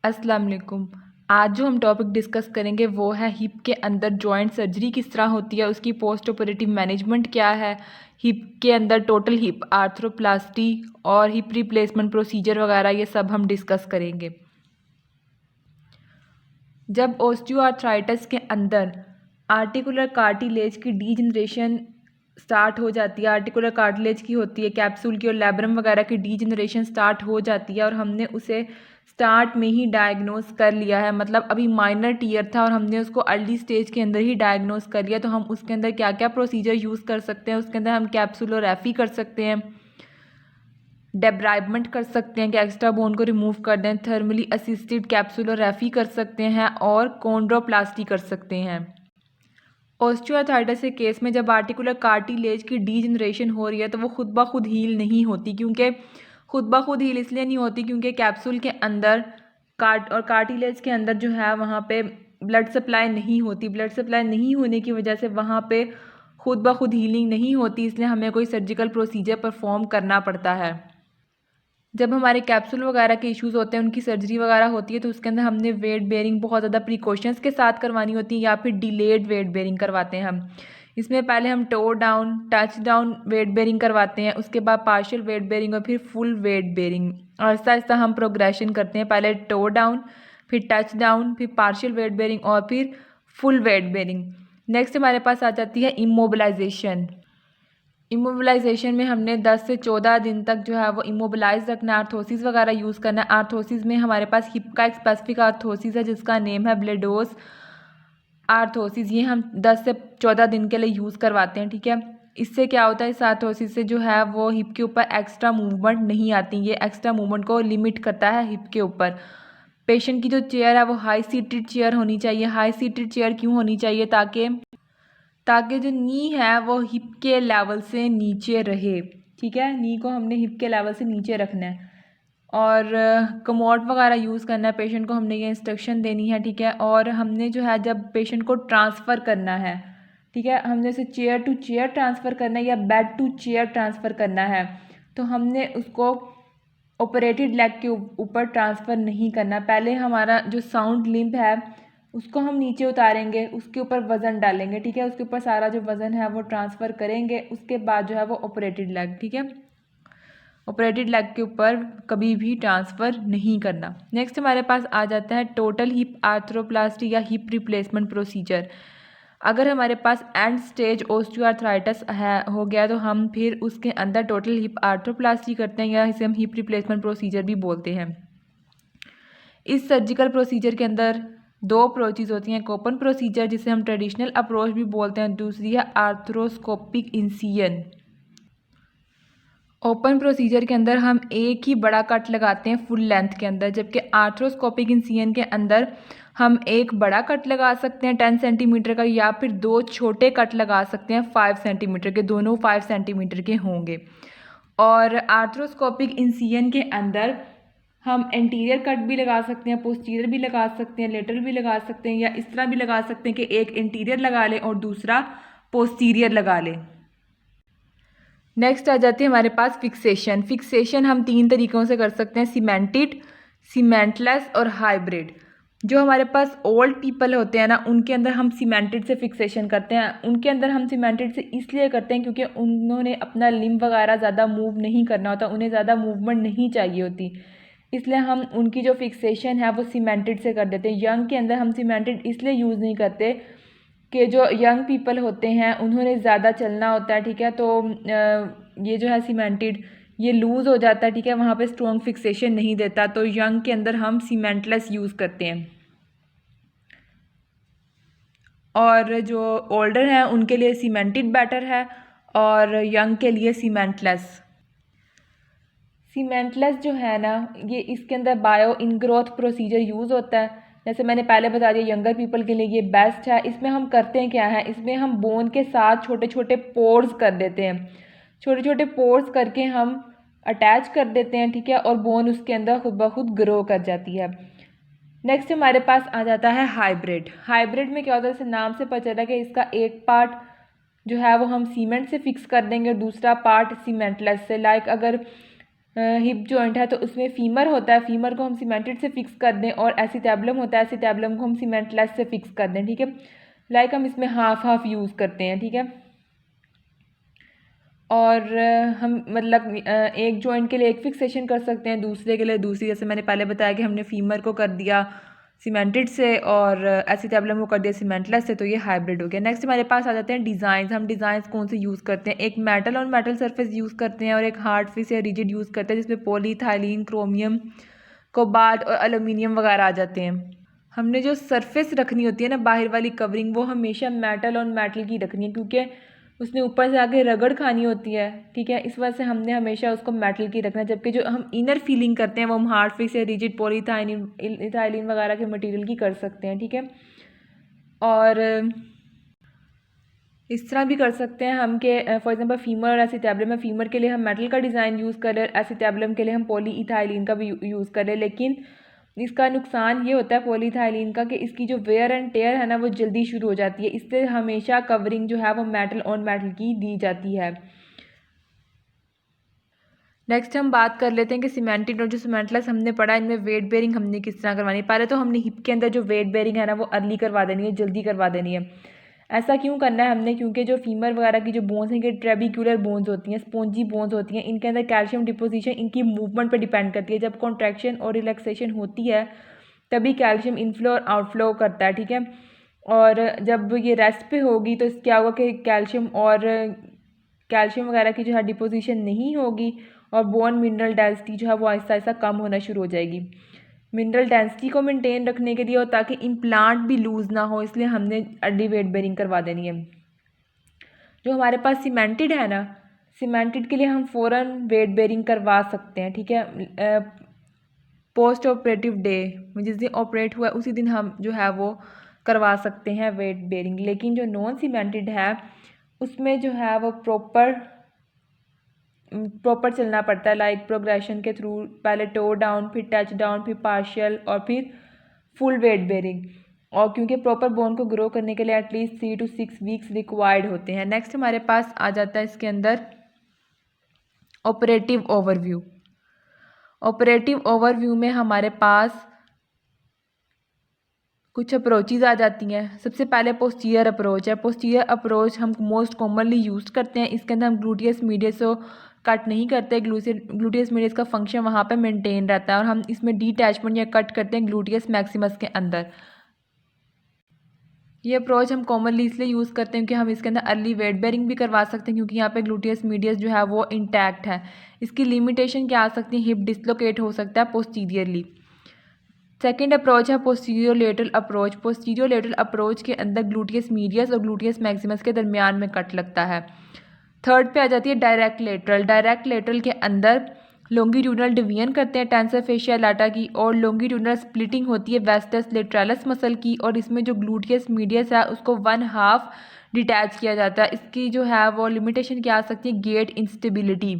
अस्सलाम वालेकुम। आज जो हम टॉपिक डिस्कस करेंगे वो है हिप के अंदर जॉइंट सर्जरी किस तरह होती है, उसकी पोस्ट ऑपरेटिव मैनेजमेंट क्या है, हिप के अंदर टोटल हिप आर्थ्रोप्लास्टी और हिप रिप्लेसमेंट प्रोसीजर वगैरह, ये सब हम डिस्कस करेंगे। जब ओस्टियोआर्थराइटिस के अंदर आर्टिकुलर कार्टिलेज की डीजनरेशन स्टार्ट हो जाती है, आर्टिकुलर कार्टिलेज की होती है, कैप्सूल की और लैब्रम वगैरह की डीजनरेशन स्टार्ट हो जाती है और हमने उसे स्टार्ट में ही डायग्नोस कर लिया है, मतलब अभी माइनर टीयर था और हमने उसको अर्ली स्टेज के अंदर ही डायग्नोस कर लिया, तो हम उसके अंदर क्या क्या प्रोसीजर यूज़ कर सकते हैं। उसके अंदर हम कैप्सुलोरेफी कर सकते हैं, डेब्राइबमेंट कर सकते हैं कि एक्स्ट्रा बोन को रिमूव कर दें, थर्मली असिस्टेड कैप्सुलोरेफी कर सकते हैं और कोंड्रोप्लास्टी कर सकते हैं। ऑस्टियोआर्थराइटिस के केस में जब आर्टिकुलर कार्टिलेज की डीजनरेशन हो रही है तो वो खुद ब खुद हील नहीं होती, क्योंकि खुद ब खुद हील इसलिए नहीं होती क्योंकि कैप्सूल के अंदर कार्टिलेज के अंदर जो है वहाँ पे ब्लड सप्लाई नहीं होती। ब्लड सप्लाई नहीं होने की वजह से वहाँ पे खुद ब खुद हीलिंग नहीं होती, इसलिए हमें कोई सर्जिकल प्रोसीजर परफॉर्म करना पड़ता है। जब हमारे कैप्सूल वगैरह के इश्यूज़ होते हैं, उनकी सर्जरी वगैरह होती है, तो उसके अंदर हमने वेट बेयरिंग बहुत ज़्यादा प्रिकॉशंस के साथ करवानी होती है या फिर डिलेड वेट बेयरिंग करवाते हैं हम। इसमें पहले हम tow down, touch down weight bearing करवाते हैं, उसके बाद पार्शियल वेट बेयरिंग और फिर full weight bearing. Aahista Aahista हम प्रोग्रेशन करते हैं, पहले टो डाउन, फिर टच डाउन, फिर पार्शियल वेट बेयरिंग और फिर फुल वेट बेयरिंग। नेक्स्ट हमारे पास आ जाती है इमोबिलाइजेशन। इमोबिलाइजेशन में हमने 10 से 14 दिन तक जो है वो इमोबिलाइज रखना है, आर्थोसिस वगैरह यूज़ करना है। आर्थोसिस में हमारे पास हिप का एक स्पेसिफिक आर्थोसिस है जिसका नेम है ब्लेडोस आर्थोसिस, ये हम 10 से 14 दिन के लिए यूज़ करवाते हैं, ठीक है। इससे क्या होता है, इस आर्थोसिस से जो है वो हिप के ऊपर एक्स्ट्रा मूवमेंट नहीं आती, ये एक्स्ट्रा मूवमेंट को लिमिट करता है हिप के ऊपर। पेशेंट की जो चेयर है वो हाई सीटेड चेयर होनी चाहिए। हाई सीटेड चेयर क्यों होनी चाहिए, ताकि जो नी है वो हिप के लेवल से नीचे रहे, ठीक है। नी को हमने हिप के लेवल से नीचे रखना है और कमोड वगैरह यूज़ करना है। पेशेंट को हमने ये इंस्ट्रक्शन देनी है, ठीक है। और हमने जो है जब पेशेंट को ट्रांसफ़र करना है, ठीक है, हमने उसे चेयर टू चेयर ट्रांसफ़र करना है या बेड टू चेयर ट्रांसफ़र करना है, तो हमने उसको ऑपरेटेड लेग के ऊपर ट्रांसफ़र नहीं करना। पहले हमारा जो साउंड लिम्ब है उसको हम नीचे उतारेंगे, उसके ऊपर वज़न डालेंगे, ठीक है, उसके ऊपर सारा जो वज़न है वो ट्रांसफ़र करेंगे, उसके बाद जो है वो ऑपरेटेड लेग, ठीक है, ऑपरेटेड लेग के ऊपर कभी भी ट्रांसफ़र नहीं करना। नेक्स्ट हमारे पास आ जाता है टोटल हिप आर्थ्रोप्लास्टी या हिप रिप्लेसमेंट प्रोसीजर। अगर हमारे पास एंड स्टेज ओस्टियोआर्थराइटिस है हो गया तो हम फिर उसके अंदर टोटल हिप आर्थ्रोप्लास्टी करते हैं या इसे हम हिप रिप्लेसमेंट प्रोसीजर भी बोलते हैं। इस सर्जिकल प्रोसीजर के अंदर दो अप्रोचेज होती हैं, एक ओपन प्रोसीजर जिसे हम ट्रेडिशनल अप्रोच भी बोलते हैं, दूसरी है आर्थ्रोस्कोपिक इंसिजन। ओपन प्रोसीजर के अंदर हम एक ही बड़ा कट लगाते हैं फुल लेंथ के अंदर, जबकि आर्थ्रोस्कोपिक इंसिजन के अंदर हम एक बड़ा कट लगा सकते हैं 10 सेंटीमीटर का या फिर दो छोटे कट लगा सकते हैं 5 सेंटीमीटर के, दोनों 5 सेंटीमीटर के होंगे। और आर्थ्रोस्कोपिक इंसिजन के अंदर हम एंटीरियर कट भी लगा सकते हैं, पोस्टीरियर भी लगा सकते हैं, लेटरल भी लगा सकते हैं, या इस तरह भी लगा सकते हैं कि एक एंटीरियर लगा लें और दूसरा पोस्टीरियर लगा लें। नेक्स्ट आ जाती है हमारे पास फिक्सेशन। फिक्सेशन हम 3 तरीक़ों से कर सकते हैं, सीमेंटेड, सीमेंटलेस और हाइब्रिड। जो हमारे पास ओल्ड पीपल होते हैं ना, उनके अंदर हम सीमेंटेड से फिक्सेशन करते हैं। उनके अंदर हम सीमेंटेड से इसलिए करते हैं क्योंकि उन्होंने अपना लिम्ब वगैरह ज़्यादा मूव नहीं करना होता, उन्हें ज़्यादा मूवमेंट नहीं चाहिए होती, इसलिए हम उनकी जो फिक्सेशन है वो सीमेंटेड से कर देते हैं। यंग के अंदर हम सीमेंटेड इसलिए यूज़ नहीं करते कि जो यंग पीपल होते हैं उन्होंने ज़्यादा चलना होता है, ठीक है, तो ये जो है सीमेंटेड ये लूज़ हो जाता है, ठीक है, वहाँ पे स्ट्रॉन्ग फिक्सेशन नहीं देता, तो यंग के अंदर हम सीमेंटलेस यूज़ करते हैं। और जो ओल्डर हैं उनके लिए सीमेंटेड बेटर है और यंग के लिए सीमेंटलेस। सीमेंटलेस जो है ना, ये इसके अंदर बायो इनग्रोथ प्रोसीजर यूज़ होता है, जैसे मैंने पहले बता दिया यंगर पीपल के लिए ये बेस्ट है। इसमें हम करते हैं क्या है, इसमें हम बोन के साथ छोटे छोटे पोर्स कर देते हैं, छोटे छोटे पोर्स करके हम अटैच कर देते हैं, ठीक है, और बोन उसके अंदर खुद ब खुद ग्रो कर जाती है। नेक्स्ट हमारे पास आ जाता है हाइब्रिड। हाइब्रिड में क्या होता है, जैसे नाम से पता चला कि इसका एक पार्ट जो है वो हम सीमेंट से फिक्स कर देंगे और दूसरा पार्ट सीमेंटलेस से। लाइक अगर हिप जॉइंट है तो उसमें फीमर होता है, फीमर को हम सीमेंटेड से फिक्स कर दें, और एसिटेबुलम होता है, एसिटेबुलम को हम सीमेंटलेस से फिक्स कर दें, ठीक है। लाइक हम इसमें हाफ हाफ यूज़ करते हैं, ठीक है। और हम मतलब एक जॉइंट के लिए एक फिक्सेशन कर सकते हैं, दूसरे के लिए दूसरी, जैसे मैंने पहले बताया कि हमने फीमर को कर दिया सीमेंटेड से और एसिटेबुलम को कर दिया सीमेंटलेस से, तो ये हाइब्रिड हो गया। नेक्स्ट हमारे पास आ जाते हैं डिज़ाइंस। हम डिज़ाइंस कौन से यूज़ करते हैं, एक मेटल और मेटल सरफेस यूज़ करते हैं और एक हार्ड फिश या रिजिड यूज़ करते हैं, जिसमें पॉलीथाइलीन, क्रोमियम, कोबाल्ट और एल्यूमिनियम वगैरह आ जाते हैं। हमने जो सरफेस रखनी होती है ना, बाहर वाली कवरिंग, वो हमेशा मेटल और मेटल की रखनी है, क्योंकि उसने ऊपर से आके रगड़ खानी होती है, ठीक है। इस वजह से हमने हमेशा उसको मेटल की रखना है, जबकि जो हम इनर फीलिंग करते हैं वो हम हार्ड फिक्स या रिजिड पॉलीथाइलिन वगैरह के मटेरियल की कर सकते हैं, ठीक है। और इस तरह भी कर सकते हैं हम कि फॉर एग्जांपल फीमर और एसिटेबुलम में, फीमर के लिए हम मेटल का डिज़ाइन यूज़ करें, एसिटेबुलम के लिए हम पॉलीइथाइलिन का भी यूज़ करें। लेकिन इसका नुकसान ये होता है पॉलीथाइलिन का कि इसकी जो वेयर एंड टेयर है ना वो जल्दी शुरू हो जाती है, इससे हमेशा कवरिंग जो है वो मेटल ऑन मेटल की दी जाती है। नेक्स्ट हम बात कर लेते हैं कि सीमेंटेड और जो सीमेंटलेस हमने पढ़ा, इनमें वेट बेयरिंग हमने किस तरह करवानी है। पहले तो हमने हिप के अंदर जो वेट बेयरिंग है ना वो अर्ली करवा देनी है, जल्दी करवा देनी है। ऐसा क्यों करना है हमने, क्योंकि जो फीमर वगैरह की जो बोन्स हैं, कि ट्रेबिक्यूलर बोन्स होती हैं, स्पॉन्जी बोन्स होती हैं, इनके अंदर कैल्शियम डिपोजिशन इनकी मूवमेंट पर डिपेंड करती है। जब कॉन्ट्रैक्शन और रिलैक्सेशन होती है तभी कैल्शियम इनफ्लो और आउटफ्लो करता है, ठीक है। और जब ये रेस्ट पे होगी तो क्या होगा कि कैल्शियम वगैरह की जो है डिपोजिशन नहीं होगी और बोन मिनरल डेंसिटी जो है वो आहिस्ता आहिस्ता कम होना शुरू हो जाएगी। मिनरल डेंसिटी को मेंटेन रखने के लिए और ताकि इम्प्लांट भी लूज़ ना हो, इसलिए हमने अर्ली वेट बेयरिंग करवा देनी है। जो हमारे पास सीमेंटेड है ना, सीमेंटेड के लिए हम फ़ौरन वेट बेयरिंग करवा सकते हैं, ठीक है। पोस्ट ऑपरेटिव डे, जिस दिन ऑपरेट हुआ उसी दिन हम जो है वो करवा सकते हैं वेट बेयरिंग। लेकिन जो नॉन सीमेंटेड है उसमें जो है वो प्रॉपर चलना पड़ता है, लाइक प्रोग्रेशन के थ्रू, पहले टो डाउन, फिर टच डाउन, फिर पार्शियल और फिर फुल वेट बेयरिंग। और क्योंकि प्रॉपर बोन को ग्रो करने के लिए एटलीस्ट 3 to 6 वीक्स रिक्वायर्ड होते हैं। नेक्स्ट हमारे पास आ जाता है इसके अंदर ऑपरेटिव ओवरव्यू। ऑपरेटिव ओवरव्यू में हमारे पास कुछ अप्रोचेज़ आ जाती हैं। सबसे पहले पोस्टीरियर अप्रोच है। पोस्टीरियर अप्रोच हम मोस्ट कॉमनली यूज़ करते हैं। इसके अंदर हम ग्लूटियस मीडियस को कट नहीं करते, ग्लूटियस मीडियस का फंक्शन वहाँ पे मेंटेन रहता है, और हम इसमें डिटैचमेंट या कट करते हैं ग्लूटियस मैक्सिमस के अंदर। ये अप्रोच हम कॉमनली इसलिए यूज़ करते हैं क्योंकि हम इसके अंदर अर्ली वेट बेयरिंग भी करवा सकते हैं, क्योंकि यहाँ पे ग्लूटियस मीडियस जो है वो इंटैक्ट है। इसकी लिमिटेशन क्या आ सकती है, हिप डिसलोकेट हो सकता है पोस्टीरियरली। सेकेंड अप्रोच है posterior lateral approach. Posterior lateral approach के अंदर ग्लूटियस मीडियस और ग्लूटियस मैक्सिमस के दरमियान में कट लगता है। थर्ड पे आ जाती है डायरेक्ट लेटरल। डायरेक्ट लेटरल के अंदर लॉन्गिट्यूडनल डिवीजन करते हैं टेंसर फेशिया लाटा की, और लॉन्गिट्यूडनल स्प्लिटिंग होती है वेस्टस लेटरलिस मसल की, और इसमें जो ग्लूटियस मीडियस है उसको 1/2 डिटैच किया जाता है। इसकी जो है वो लिमिटेशन क्या आ सकती है, गेट इंस्टेबिलिटी।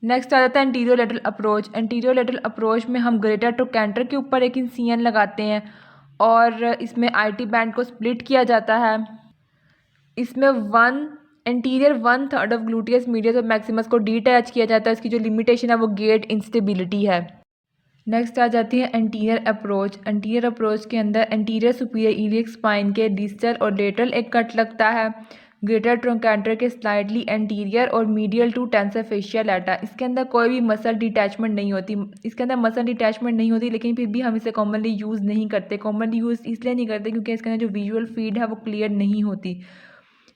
नेक्स्ट आ जाता है anterior lateral approach. Anterior lateral approach में हम ग्रेटर ट्रोकैंटर के ऊपर एक इंसिजन लगाते हैं और इसमें आईटी बैंड को स्प्लिट किया जाता है। इसमें एंटीरियर 1/3 ऑफ ग्लूटियस मीडियस और मैक्सिमस को डिटैच किया जाता है। इसकी जो लिमिटेशन है वो गेट इंस्टेबिलिटी है। नेक्स्ट आ जाती है एंटीरियर अप्रोच। एंटीरियर अप्रोच के अंदर एंटीरियर सुपीरियर इलियक स्पाइन के डिस्टल और लेटरल एक कट लगता है, ग्रेटर ट्रोकैंटर के स्लाइडली एंटीरियर और मीडियल टू टेंसर फेशिया लाटा। इसके अंदर कोई भी मसल डिटैचमेंट नहीं होती, लेकिन फिर भी हम इसे कॉमनली यूज़ नहीं करते। कॉमनली यूज़ इसलिए नहीं करते क्योंकि इसके अंदर जो विजुअल फील्ड है वो क्लियर नहीं होती।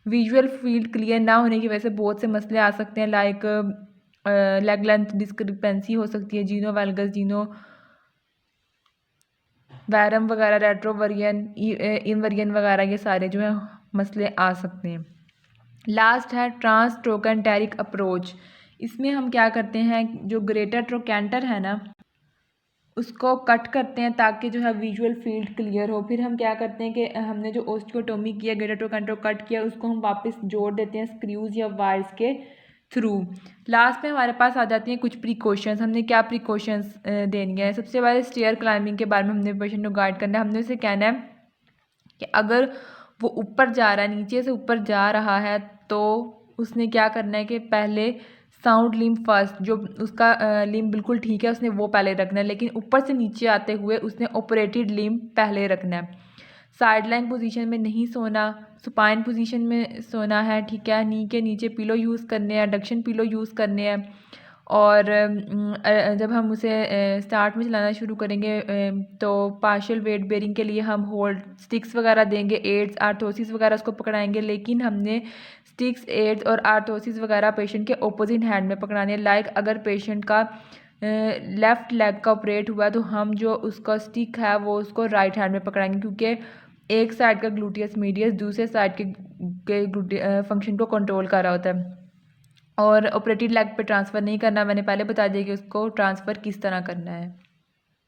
विजुअल फील्ड क्लियर ना होने की वजह से बहुत से मसले आ सकते हैं, लाइक लेग लेंथ डिस्क्रिपेंसी हो सकती है, जीनो वेलगस, जीनो वैरम वगैरह, रेट्रोवरियन, इनवरियन वगैरह, ये सारे जो है मसले आ सकते हैं। लास्ट है ट्रांस ट्रोकैंटेरिक अप्रोच। इसमें हम क्या करते हैं, जो ग्रेटर ट्रोकैंटर है ना उसको कट करते हैं ताकि जो है विजुअल फील्ड क्लियर हो। फिर हम क्या करते हैं कि हमने जो ओस्टियोटोमी किया, ग्रेटर ट्रोकैंटर कट किया, उसको हम वापस जोड़ देते हैं स्क्रूज या वायर्स के थ्रू। लास्ट में हमारे पास आ जाती हैं कुछ प्रिकॉशंस। हमने क्या प्रिकॉशंस देनी है। सबसे पहले स्टेयर क्लाइंबिंग के बारे में हमने पेशेंट को गाइड करना है। हमने उसे कहना है कि अगर वो ऊपर जा रहा है, नीचे से ऊपर जा रहा है, तो उसने क्या करना है कि पहले साउंड लिम्ब फर्स्ट, जो उसका लिम्ब बिल्कुल ठीक है उसने वो पहले रखना है, लेकिन ऊपर से नीचे आते हुए उसने ऑपरेटेड लिम्ब पहले रखना है। साइडलाइन पोजीशन में नहीं सोना, सुपाइन पोजीशन में सोना है, ठीक है। नी के नीचे पिलो यूज़ करने हैं, डक्शन पिलो यूज़ करने हैं। और जब हम उसे स्टार्ट में चलाना शुरू करेंगे तो पार्शियल वेट बेयरिंग के लिए हम होल्ड स्टिक्स वगैरह देंगे, एड्स आर्थोसिस वगैरह उसको पकड़ाएंगे, लेकिन हमने स्टिक्स एड्स और आर्थोसिस वगैरह पेशेंट के ऑपोजिट हैंड में पकड़ाने हैं। लाइक अगर पेशेंट का लेफ़्ट लेग का ऑपरेट हुआ तो हम जो उसका स्टिक है वो उसको राइट हैंड में पकड़ाएंगे, क्योंकि एक साइड का ग्लूटियस मीडियस दूसरे साइड के फंक्शन को कंट्रोल कर रहा होता है। और ऑपरेटेड लेग पे ट्रांसफ़र नहीं करना, मैंने पहले बता दिया कि उसको ट्रांसफ़र किस तरह करना है।